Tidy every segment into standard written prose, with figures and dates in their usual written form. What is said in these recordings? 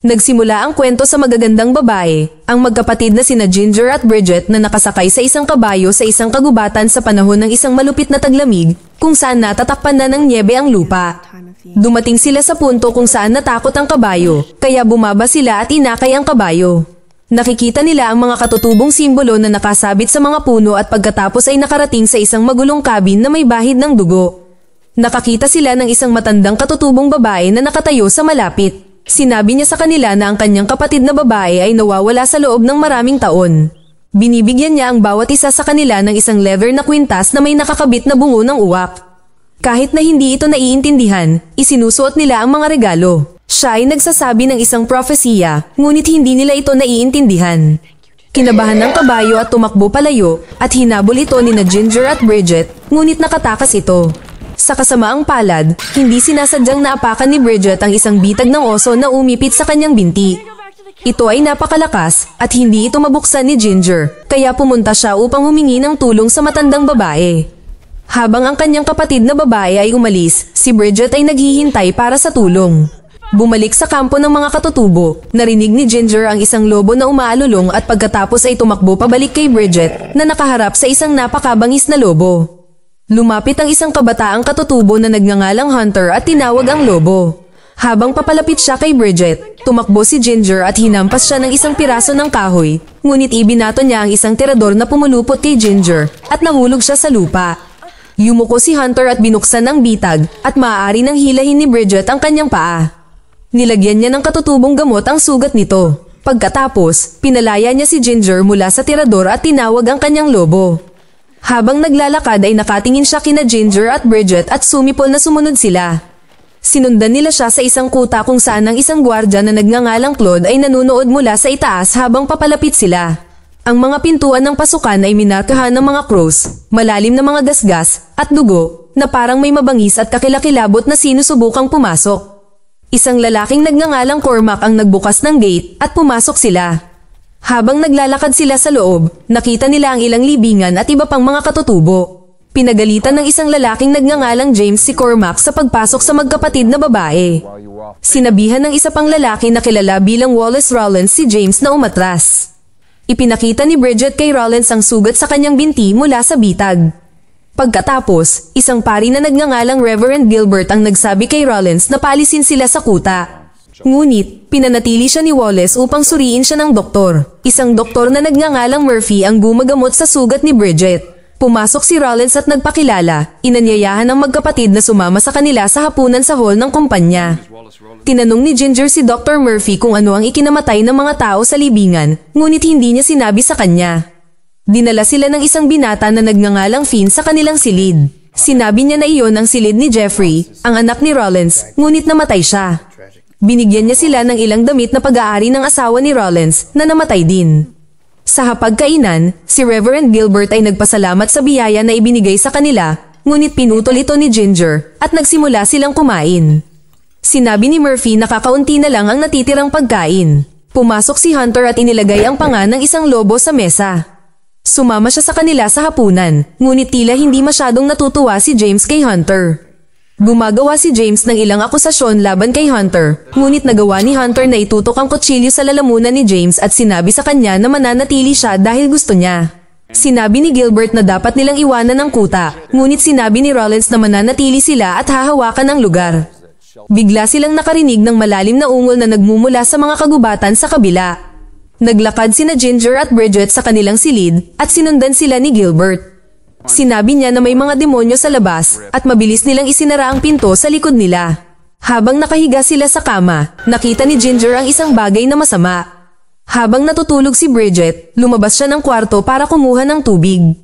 Nagsimula ang kwento sa magagandang babae, ang magkapatid na sina Ginger at Bridget na nakasakay sa isang kabayo sa isang kagubatan sa panahon ng isang malupit na taglamig, kung saan natatakpan na ng nyebe ang lupa. Dumating sila sa punto kung saan natakot ang kabayo, kaya bumaba sila at inakay ang kabayo. Nakikita nila ang mga katutubong simbolo na nakasabit sa mga puno at pagkatapos ay nakarating sa isang magulong kabin na may bahid ng dugo. Nakakita sila ng isang matandang katutubong babae na nakatayo sa malapit. Sinabi niya sa kanila na ang kanyang kapatid na babae ay nawawala sa loob ng maraming taon. Binibigyan niya ang bawat isa sa kanila ng isang leather na kwintas na may nakakabit na bungo ng uwak. Kahit na hindi ito naiintindihan, isinusuot nila ang mga regalo. Siya ay nagsasabi ng isang propesiya, ngunit hindi nila ito naiintindihan. Kinabahan ng kabayo at tumakbo palayo, at hinabol ito ni Ginger at Bridget, ngunit nakatakas ito. Sa kasamaang palad, hindi sinasadyang naapakan ni Bridget ang isang bitag ng oso na umipit sa kanyang binti. Ito ay napakalakas at hindi ito mabuksan ni Ginger, kaya pumunta siya upang humingi ng tulong sa matandang babae. Habang ang kanyang kapatid na babae ay umalis, si Bridget ay naghihintay para sa tulong. Bumalik sa kampo ng mga katutubo, narinig ni Ginger ang isang lobo na umaalulong at pagkatapos ay tumakbo pabalik kay Bridget na nakaharap sa isang napakabangis na lobo. Lumapit ang isang kabataang katutubo na nagngangalang Hunter at tinawag ang lobo. Habang papalapit siya kay Bridget, tumakbo si Ginger at hinampas siya ng isang piraso ng kahoy, ngunit ibinato niya ang isang tirador na pumulupot kay Ginger at nahulog siya sa lupa. Yumuko si Hunter at binuksan ang bitag at maaari nang hilahin ni Bridget ang kanyang paa. Nilagyan niya ng katutubong gamot ang sugat nito. Pagkatapos, pinalaya niya si Ginger mula sa tirador at tinawag ang kanyang lobo. Habang naglalakad ay nakatingin siya kina Ginger at Bridget at sumipol na sumunod sila. Sinundan nila siya sa isang kuta kung saan ang isang gwardya na nagngangalang Claude ay nanunood mula sa itaas habang papalapit sila. Ang mga pintuan ng pasukan ay minarkahan ng mga cross, malalim na mga gasgas, at dugo, na parang may mabangis at kakilakilabot na sinusubukang pumasok. Isang lalaking nagngangalang Cormac ang nagbukas ng gate at pumasok sila. Habang naglalakad sila sa loob, nakita nila ang ilang libingan at iba pang mga katutubo. Pinagalitan ng isang lalaking nagngangalang James si Cormac sa pagpasok sa magkapatid na babae. Sinabihan ng isa pang lalaki na kilala bilang Wallace Rollins si James na umatras. Ipinakita ni Bridget kay Rollins ang sugat sa kanyang binti mula sa bitag. Pagkatapos, isang pari na nagngangalang Reverend Gilbert ang nagsabi kay Rollins na paalisin sila sa kuta. Ngunit, pinanatili siya ni Wallace upang suriin siya ng doktor. Isang doktor na nagngangalang Murphy ang gumagamot sa sugat ni Bridget. Pumasok si Rollins at nagpakilala, inanyayahan ng magkapatid na sumama sa kanila sa hapunan sa hall ng kumpanya. Tinanong ni Ginger si Dr. Murphy kung ano ang ikinamatay ng mga tao sa libingan, ngunit hindi niya sinabi sa kanya. Dinala sila ng isang binata na nagngangalang Finn sa kanilang silid. Sinabi niya na iyon ang silid ni Jeffrey, ang anak ni Rollins, ngunit namatay siya. Binigyan niya sila ng ilang damit na pag-aari ng asawa ni Rollins na namatay din. Sa hapagkainan, si Reverend Gilbert ay nagpasalamat sa biyaya na ibinigay sa kanila, ngunit pinutol ito ni Ginger at nagsimula silang kumain. Sinabi ni Murphy na kakaunti na lang ang natitirang pagkain. Pumasok si Hunter at inilagay ang panga ng isang lobo sa mesa. Sumama siya sa kanila sa hapunan, ngunit tila hindi masyadong natutuwa si James kay Hunter. Gumagawa si James ng ilang akusasyon laban kay Hunter, ngunit nagawa ni Hunter na itutok ang kutsilyo sa lalamunan ni James at sinabi sa kanya na mananatili siya dahil gusto niya. Sinabi ni Gilbert na dapat nilang iwanan ang kuta, ngunit sinabi ni Rollins na mananatili sila at hahawakan ang lugar. Bigla silang nakarinig ng malalim na ungol na nagmumula sa mga kagubatan sa kabila. Naglakad sina Ginger at Bridget sa kanilang silid at sinundan sila ni Gilbert. Sinabi niya na may mga demonyo sa labas at mabilis nilang isinara ang pinto sa likod nila. Habang nakahiga sila sa kama, nakita ni Ginger ang isang bagay na masama. Habang natutulog si Bridget, lumabas siya ng kwarto para kumuha ng tubig.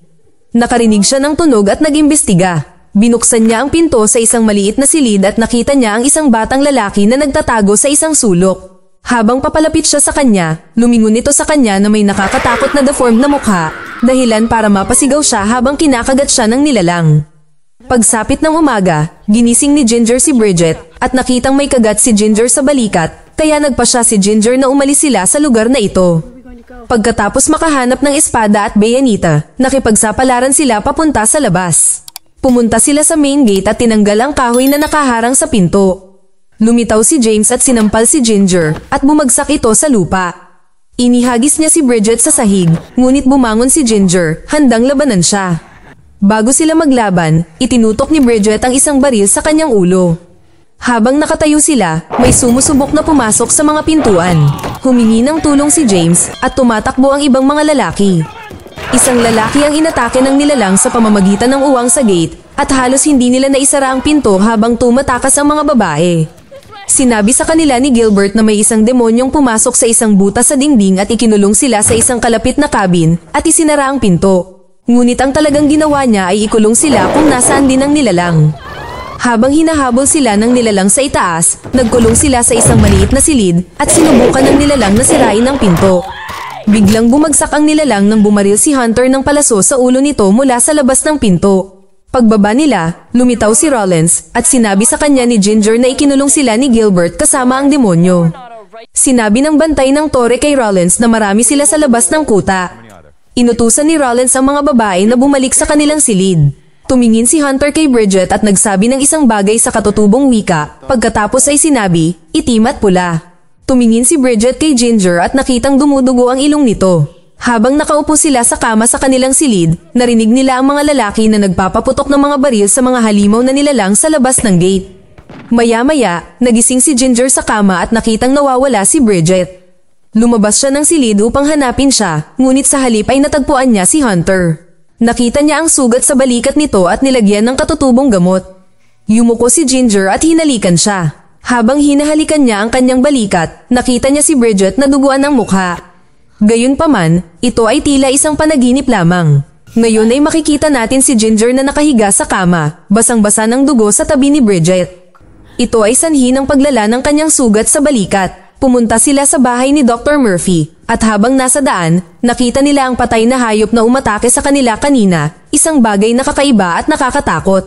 Nakarinig siya ng tunog at nag-imbestiga. Binuksan niya ang pinto sa isang maliit na silid at nakita niya ang isang batang lalaki na nagtatago sa isang sulok. Habang papalapit siya sa kanya, lumingon ito sa kanya na may nakakatakot na deformed na mukha, dahilan para mapasigaw siya habang kinakagat siya ng nilalang. Pagsapit ng umaga, ginising ni Ginger si Bridget at nakitang may kagat si Ginger sa balikat, kaya nagpa siya si Ginger na umalis sila sa lugar na ito. Pagkatapos makahanap ng espada at bayanita, nakipagsapalaran sila papunta sa labas. Pumunta sila sa main gate at tinanggal ang kahoy na nakaharang sa pinto. Lumitaw si James at sinampal si Ginger at bumagsak ito sa lupa. Inihagis niya si Bridget sa sahig, ngunit bumangon si Ginger, handang labanan siya. Bago sila maglaban, itinutok ni Bridget ang isang baril sa kanyang ulo. Habang nakatayo sila, may sumusubok na pumasok sa mga pintuan. Humingi ng tulong si James at tumatakbo ang ibang mga lalaki. Isang lalaki ang inatake ng nilalang sa pamamagitan ng uwang sa gate at halos hindi nila naisara ang pinto habang tumatakas ang mga babae. Sinabi sa kanila ni Gilbert na may isang demonyong pumasok sa isang butas sa dingding at ikinulong sila sa isang kalapit na cabin at isinara ang pinto. Ngunit ang talagang ginawa niya ay ikulong sila kung nasaan din ang nilalang. Habang hinahabol sila ng nilalang sa itaas, nagkulong sila sa isang maliit na silid at sinubukan ng nilalang na sirain ang pinto. Biglang bumagsak ang nilalang nang bumaril si Hunter ng palaso sa ulo nito mula sa labas ng pinto. Pagbaba nila, lumitaw si Rollins at sinabi sa kanya ni Ginger na ikinulong sila ni Gilbert kasama ang demonyo. Sinabi ng bantay ng tore kay Rollins na marami sila sa labas ng kuta. Inutusan ni Rollins ang mga babae na bumalik sa kanilang silid. Tumingin si Hunter kay Bridget at nagsabi ng isang bagay sa katutubong wika, pagkatapos ay sinabi, itim at pula. Tumingin si Bridget kay Ginger at nakitang dumudugo ang ilong nito. Habang nakaupo sila sa kama sa kanilang silid, narinig nila ang mga lalaki na nagpapaputok ng mga baril sa mga halimaw na nilalang sa labas ng gate. Maya-maya, nagising si Ginger sa kama at nakitang nawawala si Bridget. Lumabas siya ng silid upang hanapin siya, ngunit sa halip ay natagpuan niya si Hunter. Nakita niya ang sugat sa balikat nito at nilagyan ng katutubong gamot. Yumuko si Ginger at hinalikan siya. Habang hinahalikan niya ang kanyang balikat, nakita niya si Bridget na duguan ang mukha. Gayunpaman, ito ay tila isang panaginip lamang. Ngayon ay makikita natin si Ginger na nakahiga sa kama, basang-basa ng dugo sa tabi ni Bridget. Ito ay sanhi ng paglala ng kanyang sugat sa balikat. Pumunta sila sa bahay ni Dr. Murphy, at habang nasa daan, nakita nila ang patay na hayop na umatake sa kanila kanina, isang bagay na kakaiba at nakakatakot.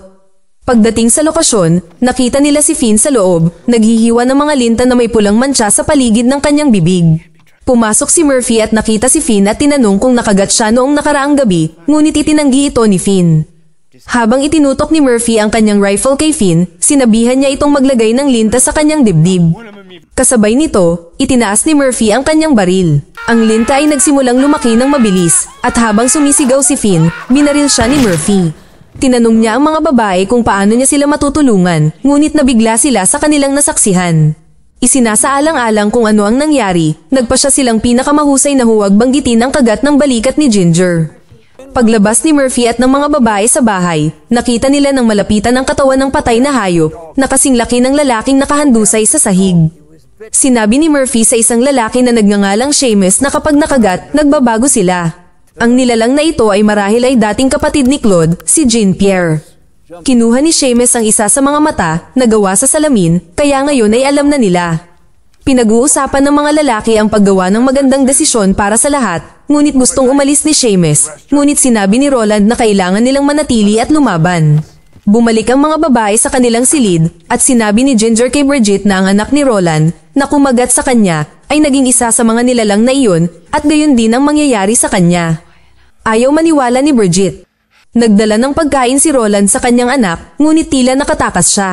Pagdating sa lokasyon, nakita nila si Finn sa loob, naghihiwa ng mga linta na may pulang mantsa sa paligid ng kanyang bibig. Pumasok si Murphy at nakita si Finn at tinanong kung nakagat siya noong nakaraang gabi, ngunit itinanggi ito ni Finn. Habang itinutok ni Murphy ang kanyang rifle kay Finn, sinabihan niya itong maglagay ng linta sa kanyang dibdib. Kasabay nito, itinaas ni Murphy ang kanyang baril. Ang linta ay nagsimulang lumaki ng mabilis, at habang sumisigaw si Finn, binaril siya ni Murphy. Tinanong niya ang mga babae kung paano niya sila matutulungan, ngunit nabigla sila sa kanilang nasaksihan. Isinasaalang-alang kung ano ang nangyari, nagpa siya silang pinakamahusay na huwag banggitin ang kagat ng balikat ni Ginger. Paglabas ni Murphy at ng mga babae sa bahay, nakita nila ng malapitan ang katawan ng patay na hayop, na kasing laki ng lalaking nakahandusay sa sahig. Sinabi ni Murphy sa isang lalaki na nagngangalang Seamus na kapag nakagat, nagbabago sila. Ang nilalang na ito ay marahil ay dating kapatid ni Claude, si Jean-Pierre. Kinuha ni Seamus ang isa sa mga mata na gawa sa salamin, kaya ngayon ay alam na nila. Pinag-uusapan ng mga lalaki ang paggawa ng magandang desisyon para sa lahat, ngunit gustong umalis ni Seamus, ngunit sinabi ni Roland na kailangan nilang manatili at lumaban. Bumalik ang mga babae sa kanilang silid, at sinabi ni Ginger kay Bridget na ang anak ni Roland, na kumagat sa kanya, ay naging isa sa mga nilalang na iyon, at gayon din ang mangyayari sa kanya. Ayaw maniwala ni Bridget. Nagdala ng pagkain si Roland sa kanyang anak, ngunit tila nakatakas siya.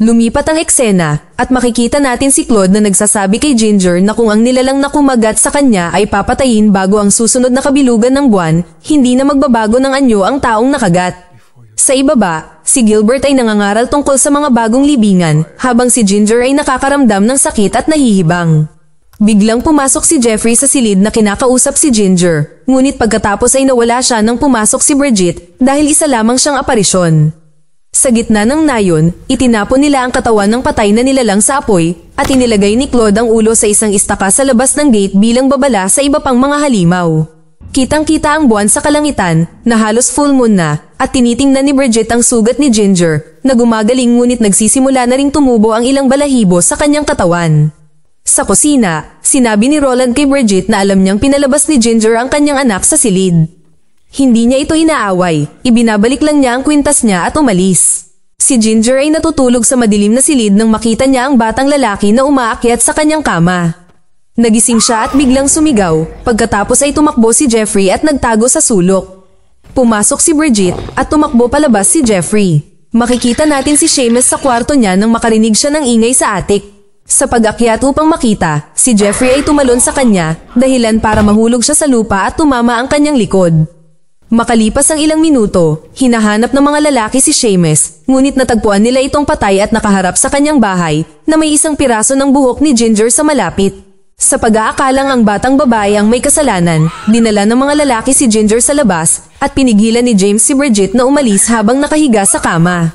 Lumipat ang eksena, at makikita natin si Claude na nagsasabi kay Ginger na kung ang nilalang na kumagat sa kanya ay papatayin bago ang susunod na kabilugan ng buwan, hindi na magbabago ng anyo ang taong nakagat. Sa ibaba, si Gilbert ay nangangaral tungkol sa mga bagong libingan, habang si Ginger ay nakakaramdam ng sakit at nahihibang. Biglang pumasok si Jeffrey sa silid na kinakausap si Ginger, ngunit pagkatapos ay nawala siya nang pumasok si Bridget dahil isa lamang siyang aparisyon. Sa gitna ng nayon, itinapon nila ang katawan ng patay na nilalang sa apoy at inilagay ni Claude ang ulo sa isang istaka sa labas ng gate bilang babala sa iba pang mga halimaw. Kitang-kita ang buwan sa kalangitan na halos full moon na at tinitingnan ni Bridget ang sugat ni Ginger na gumagaling ngunit nagsisimula na ring tumubo ang ilang balahibo sa kanyang katawan. Sa kusina, sinabi ni Roland kay Bridget na alam niyang pinalabas ni Ginger ang kanyang anak sa silid. Hindi niya ito inaaway, ibinabalik lang niya ang kwintas niya at umalis. Si Ginger ay natutulog sa madilim na silid nang makita niya ang batang lalaki na umaakyat sa kanyang kama. Nagising siya at biglang sumigaw, pagkatapos ay tumakbo si Jeffrey at nagtago sa sulok. Pumasok si Bridget at tumakbo palabas si Jeffrey. Makikita natin si Seamus sa kwarto niya nang makarinig siya ng ingay sa attic. Sa pag-akyat upang makita, si Jeffrey ay tumalon sa kanya, dahilan para mahulog siya sa lupa at tumama ang kanyang likod. Makalipas ang ilang minuto, hinahanap ng mga lalaki si Seamus, ngunit natagpuan nila itong patay at nakaharap sa kanyang bahay na may isang piraso ng buhok ni Ginger sa malapit. Sa pag-aakalang ang batang babae ang may kasalanan, dinala ng mga lalaki si Ginger sa labas at pinigilan ni James si Bridget na umalis habang nakahiga sa kama.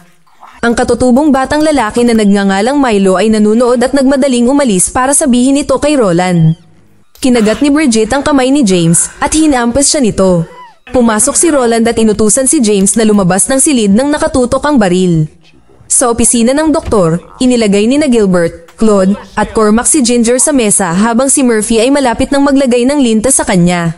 Ang katutubong batang lalaki na nagngangalang Milo ay nanunood at nagmadaling umalis para sabihin ito kay Roland. Kinagat ni Bridget ang kamay ni James at hinampas siya nito. Pumasok si Roland at inutusan si James na lumabas ng silid nang nakatutok ang baril. Sa opisina ng doktor, inilagay ni na Gilbert, Claude, at Cormac si Ginger sa mesa habang si Murphy ay malapit nang maglagay ng lintas sa kanya.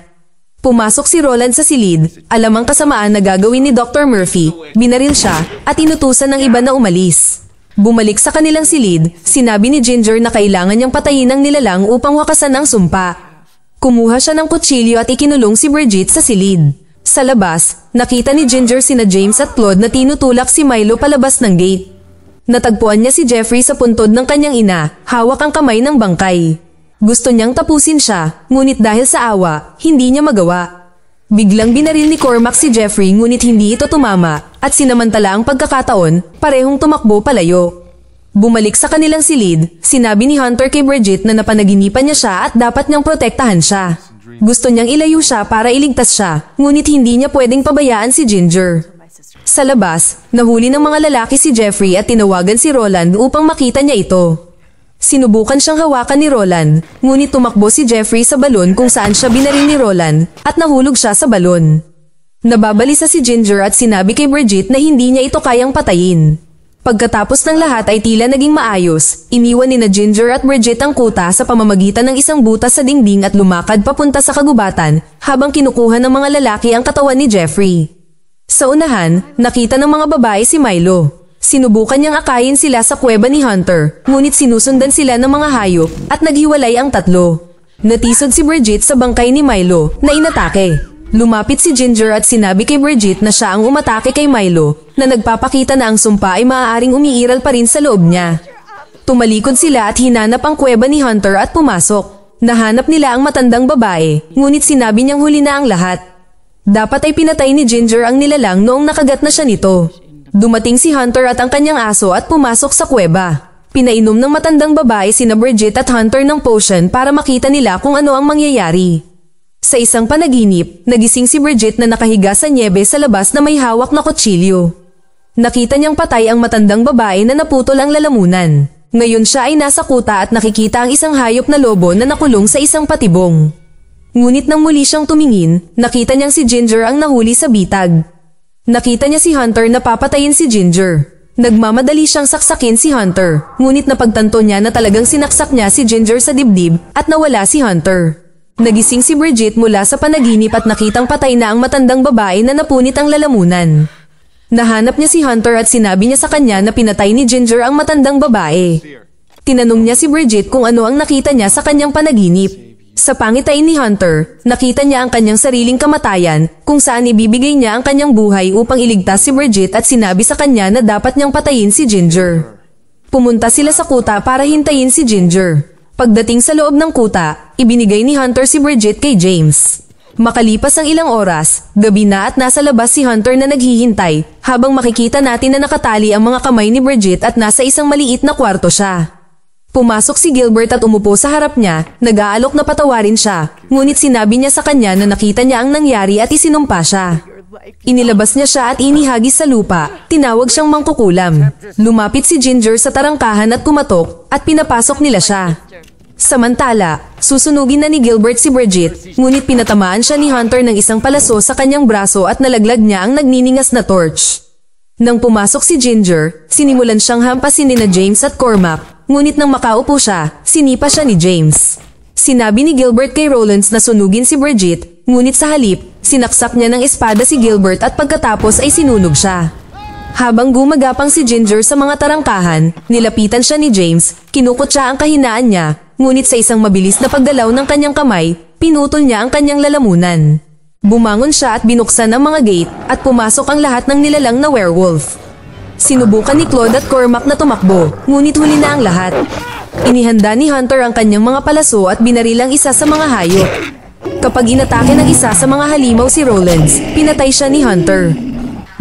Pumasok si Roland sa silid, alam ang kasamaan na gagawin ni Dr. Murphy, binaril siya, at inutusan ng iba na umalis. Bumalik sa kanilang silid, sinabi ni Ginger na kailangan niyang patayin ang nilalang upang wakasan ang sumpa. Kumuha siya ng kutsilyo at ikinulong si Bridget sa silid. Sa labas, nakita ni Ginger sina James at Claude na tinutulak si Milo palabas ng gate. Natagpuan niya si Jeffrey sa puntod ng kanyang ina, hawak ang kamay ng bangkay. Gusto niyang tapusin siya, ngunit dahil sa awa, hindi niya magawa. Biglang binaril ni Cormac si Jeffrey ngunit hindi ito tumama, at sinamantala ang pagkakataon, parehong tumakbo palayo. Bumalik sa kanilang silid, sinabi ni Hunter kay Bridget na napanaginipan niya siya at dapat niyang protektahan siya. Gusto niyang ilayo siya para iligtas siya, ngunit hindi niya pwedeng pabayaan si Ginger. Sa labas, nahuli ng mga lalaki si Jeffrey at tinawagan si Roland upang makita niya ito. Sinubukan siyang hawakan ni Roland, ngunit tumakbo si Jeffrey sa balon kung saan siya binaril ni Roland at nahulog siya sa balon. Nababalisa si Ginger at sinabi kay Bridget na hindi niya ito kayang patayin. Pagkatapos ng lahat ay tila naging maayos, iniwan ni na Ginger at Bridget ang kuta sa pamamagitan ng isang butas sa dingding at lumakad papunta sa kagubatan habang kinukuha ng mga lalaki ang katawan ni Jeffrey. Sa unahan, nakita ng mga babae si Milo. Sinubukan niyang akayin sila sa kuweba ni Hunter, ngunit sinusundan sila ng mga hayop at naghiwalay ang tatlo. Natisod si Bridget sa bangkay ni Milo na inatake. Lumapit si Ginger at sinabi kay Bridget na siya ang umatake kay Milo, na nagpapakita na ang sumpa ay maaaring umiiral pa rin sa loob niya. Tumalikod sila at hinanap ang kuweba ni Hunter at pumasok. Nahanap nila ang matandang babae, ngunit sinabi niyang huli na ang lahat. Dapat ay pinatay ni Ginger ang nilalang noong nakagat na siya nito. Dumating si Hunter at ang kanyang aso at pumasok sa kuweba. Pinainom ng matandang babae sina Bridget at Hunter ng potion para makita nila kung ano ang mangyayari. Sa isang panaginip, nagising si Bridget na nakahiga sa nyebe sa labas na may hawak na kutsilyo. Nakita niyang patay ang matandang babae na naputol ang lalamunan. Ngayon siya ay nasa kuta at nakikita ang isang hayop na lobo na nakulong sa isang patibong. Ngunit nang muli siyang tumingin, nakita niyang si Ginger ang nahuli sa bitag. Nakita niya si Hunter na papatayin si Ginger. Nagmamadali siyang saksakin si Hunter, ngunit napagtanto niya na talagang sinaksak niya si Ginger sa dibdib at nawala si Hunter. Nagising si Bridget mula sa panaginip at nakitang patay na ang matandang babae na napunit ang lalamunan. Nahanap niya si Hunter at sinabi niya sa kanya na pinatay ni Ginger ang matandang babae. Tinanong niya si Bridget kung ano ang nakita niya sa kanyang panaginip. Sa pangitain ni Hunter, nakita niya ang kanyang sariling kamatayan kung saan ibibigay niya ang kanyang buhay upang iligtas si Bridget at sinabi sa kanya na dapat niyang patayin si Ginger. Pumunta sila sa kuta para hintayin si Ginger. Pagdating sa loob ng kuta, ibinigay ni Hunter si Bridget kay James. Makalipas ang ilang oras, gabi na at nasa labas si Hunter na naghihintay, habang makikita natin na nakatali ang mga kamay ni Bridget at nasa isang maliit na kwarto siya. Pumasok si Gilbert at umupo sa harap niya, nag-aalok na patawarin siya, ngunit sinabi niya sa kanya na nakita niya ang nangyari at isinumpa siya. Inilabas niya siya at inihagis sa lupa, tinawag siyang mangkukulam. Lumapit si Ginger sa tarangkahan at kumatok, at pinapasok nila siya. Samantala, susunugin na ni Gilbert si Bridget, ngunit pinatamaan siya ni Hunter ng isang palaso sa kanyang braso at nalaglag niya ang nagniningas na torch. Nang pumasok si Ginger, sinimulan siyang hampasin ni na James at Cormac, ngunit nang makaupo siya, sinipa siya ni James. Sinabi ni Gilbert kay Rollins na sunugin si Bridget, ngunit sa halip, sinaksak niya ng espada si Gilbert at pagkatapos ay sinunog siya. Habang gumagapang si Ginger sa mga tarangkahan, nilapitan siya ni James, kinukot siya ang kahinaan niya, ngunit sa isang mabilis na paggalaw ng kanyang kamay, pinutol niya ang kanyang lalamunan. Bumangon siya at binuksan ang mga gate at pumasok ang lahat ng nilalang na werewolf. Sinubukan ni Claude at Cormac na tumakbo, ngunit huli na ang lahat. Inihanda ni Hunter ang kanyang mga palaso at binaril ang isa sa mga hayop. Kapag inatake ng isa sa mga halimaw si Rollins, pinatay siya ni Hunter.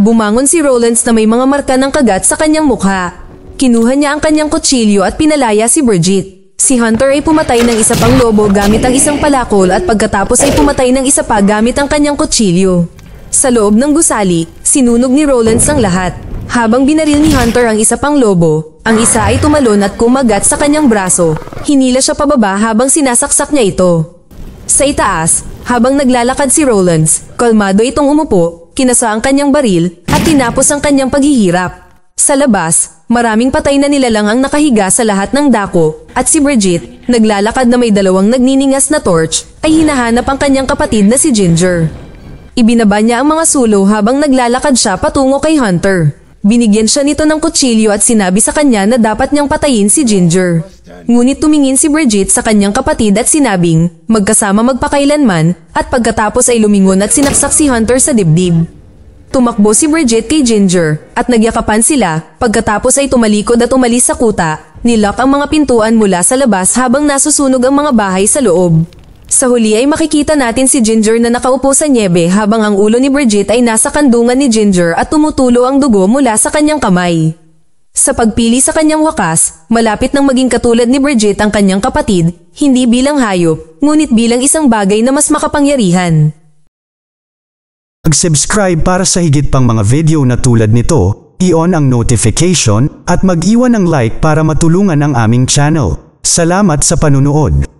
Bumangon si Rollins na may mga marka ng kagat sa kanyang mukha. Kinuha niya ang kanyang kutsilyo at pinalaya si Bridget. Si Hunter ay pumatay ng isa pang lobo gamit ang isang palakol at pagkatapos ay pumatay ng isa pa gamit ang kanyang kutsilyo. Sa loob ng gusali, sinunog ni Rollins ang lahat. Habang binaril ni Hunter ang isa pang lobo, ang isa ay tumalon at kumagat sa kanyang braso. Hinila siya pababa habang sinasaksak niya ito. Sa itaas, habang naglalakad si Rollins, kalmado itong umupo, kinasa ang kanyang baril, at tinapos ang kanyang paghihirap. Sa labas, maraming patay na nilalang ang nakahiga sa lahat ng dako, at si Bridget, naglalakad na may dalawang nagniningas na torch, ay hinahanap ang kanyang kapatid na si Ginger. Ibinaba niya ang mga sulo habang naglalakad siya patungo kay Hunter. Binigyan siya nito ng kutsilyo at sinabi sa kanya na dapat niyang patayin si Ginger. Ngunit tumingin si Bridget sa kanyang kapatid at sinabing, magkasama magpakailanman, at pagkatapos ay lumingon at sinaksak si Hunter sa dibdib. Tumakbo si Bridget kay Ginger, at nagyakapan sila, pagkatapos ay tumalikod at umalis sa kuta, nilock ang mga pintuan mula sa labas habang nasusunog ang mga bahay sa loob. Sa huli ay makikita natin si Ginger na nakaupo sa nyebe habang ang ulo ni Bridget ay nasa kandungan ni Ginger at tumutulo ang dugo mula sa kanyang kamay. Sa pagpili sa kanyang wakas, malapit nang maging katulad ni Bridget ang kanyang kapatid, hindi bilang hayop, ngunit bilang isang bagay na mas makapangyarihan. Mag-subscribe para sa higit pang mga video na tulad nito, i-on ang notification at mag-iwan ng like para matulungan ang aming channel. Salamat sa panunood.